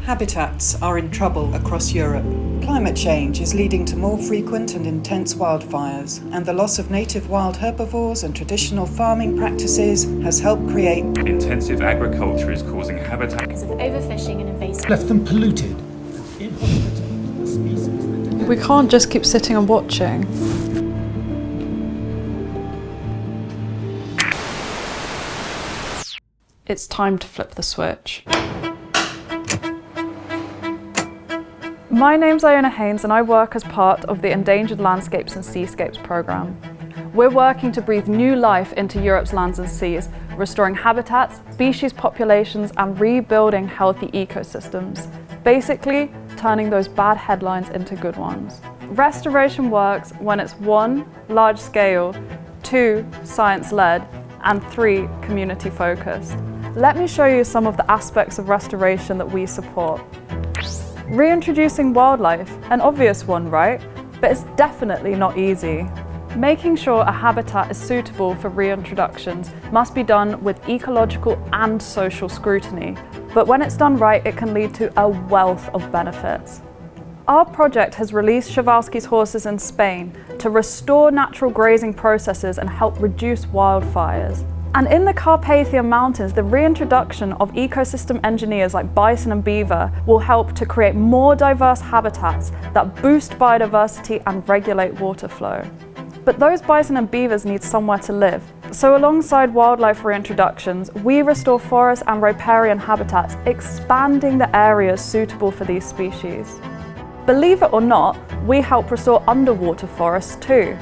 Habitats are in trouble across Europe. Climate change is leading to more frequent and intense wildfires, and the loss of native wild herbivores and traditional farming practices has helped create... Intensive agriculture is causing habitat... because of overfishing and invasive... left them polluted. We can't just keep sitting and watching. It's time to flip the switch. My name's Iona Haynes and I work as part of the Endangered Landscapes and Seascapes programme. We're working to breathe new life into Europe's lands and seas, restoring habitats, species populations and rebuilding healthy ecosystems. Basically, turning those bad headlines into good ones. Restoration works when it's 1, large scale, 2, science-led, and 3, community-focused. Let me show you some of the aspects of restoration that we support. Reintroducing wildlife, an obvious one, right? But it's definitely not easy. Making sure a habitat is suitable for reintroductions must be done with ecological and social scrutiny. But when it's done right, it can lead to a wealth of benefits. Our project has released Przewalski's horses in Spain to restore natural grazing processes and help reduce wildfires. And in the Carpathian Mountains, the reintroduction of ecosystem engineers like bison and beaver will help to create more diverse habitats that boost biodiversity and regulate water flow. But those bison and beavers need somewhere to live. So alongside wildlife reintroductions, we restore forest and riparian habitats, expanding the areas suitable for these species. Believe it or not, we help restore underwater forests too.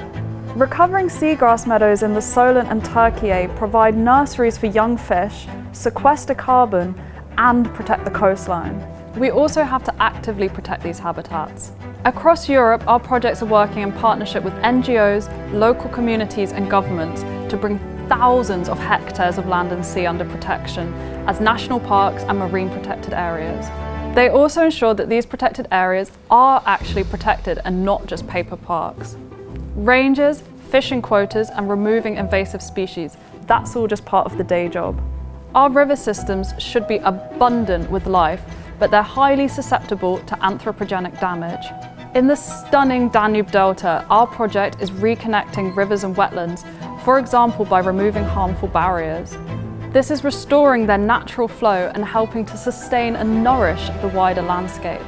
Recovering seagrass meadows in the Solent and Turkey provide nurseries for young fish, sequester carbon, and protect the coastline. We also have to actively protect these habitats. Across Europe, our projects are working in partnership with NGOs, local communities and governments to bring thousands of hectares of land and sea under protection as national parks and marine protected areas. They also ensure that these protected areas are actually protected and not just paper parks. Rangers, fishing quotas and removing invasive species, that's all just part of the day job. Our river systems should be abundant with life, but they're highly susceptible to anthropogenic damage. In the stunning Danube Delta, our project is reconnecting rivers and wetlands, for example by removing harmful barriers. This is restoring their natural flow and helping to sustain and nourish the wider landscape.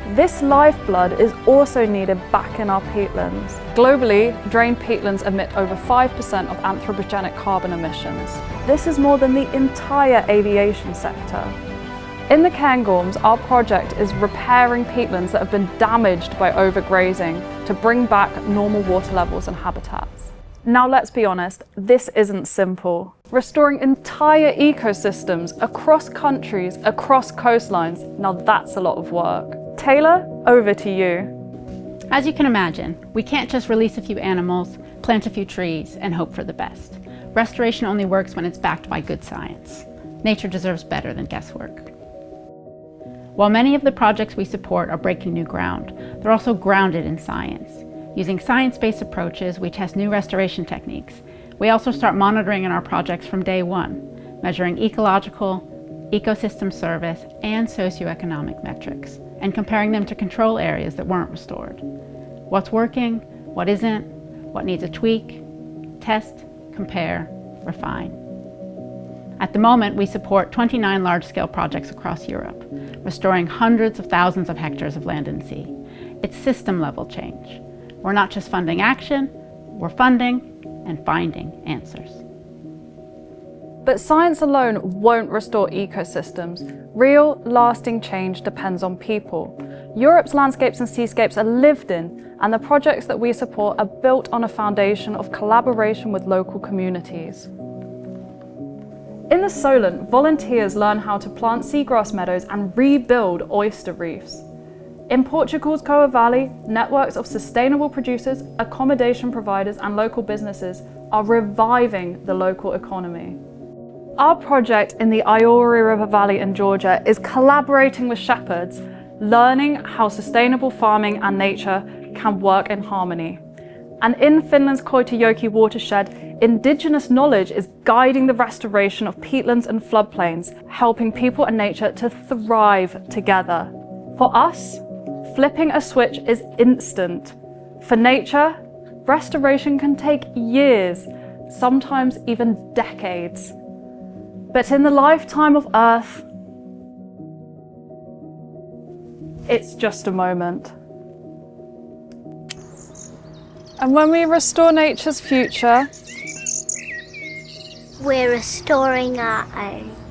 This lifeblood is also needed back in our peatlands. Globally, drained peatlands emit over 5% of anthropogenic carbon emissions. This is more than the entire aviation sector. In the Cairngorms, our project is repairing peatlands that have been damaged by overgrazing to bring back normal water levels and habitats. Now let's be honest, this isn't simple. Restoring entire ecosystems across countries, across coastlines, now that's a lot of work. Taylor, over to you. As you can imagine, we can't just release a few animals, plant a few trees, and hope for the best. Restoration only works when it's backed by good science. Nature deserves better than guesswork. While many of the projects we support are breaking new ground, they're also grounded in science. Using science-based approaches, we test new restoration techniques. We also start monitoring in our projects from day one, measuring ecological, ecosystem service, and socioeconomic metrics, and comparing them to control areas that weren't restored. What's working, what isn't, what needs a tweak, test, compare, refine. At the moment, we support 29 large-scale projects across Europe, restoring hundreds of thousands of hectares of land and sea. It's system-level change. We're not just funding action, we're funding and finding answers. But science alone won't restore ecosystems. Real, lasting change depends on people. Europe's landscapes and seascapes are lived in, and the projects that we support are built on a foundation of collaboration with local communities. In the Solent, volunteers learn how to plant seagrass meadows and rebuild oyster reefs. In Portugal's Coa Valley, networks of sustainable producers, accommodation providers and local businesses are reviving the local economy. Our project in the Iori River Valley in Georgia is collaborating with shepherds, learning how sustainable farming and nature can work in harmony. And in Finland's Koitajoki watershed, Indigenous knowledge is guiding the restoration of peatlands and floodplains, helping people and nature to thrive together. For us, flipping a switch is instant. For nature, restoration can take years, sometimes even decades. But in the lifetime of Earth, it's just a moment. And when we restore nature's future, we're restoring our own.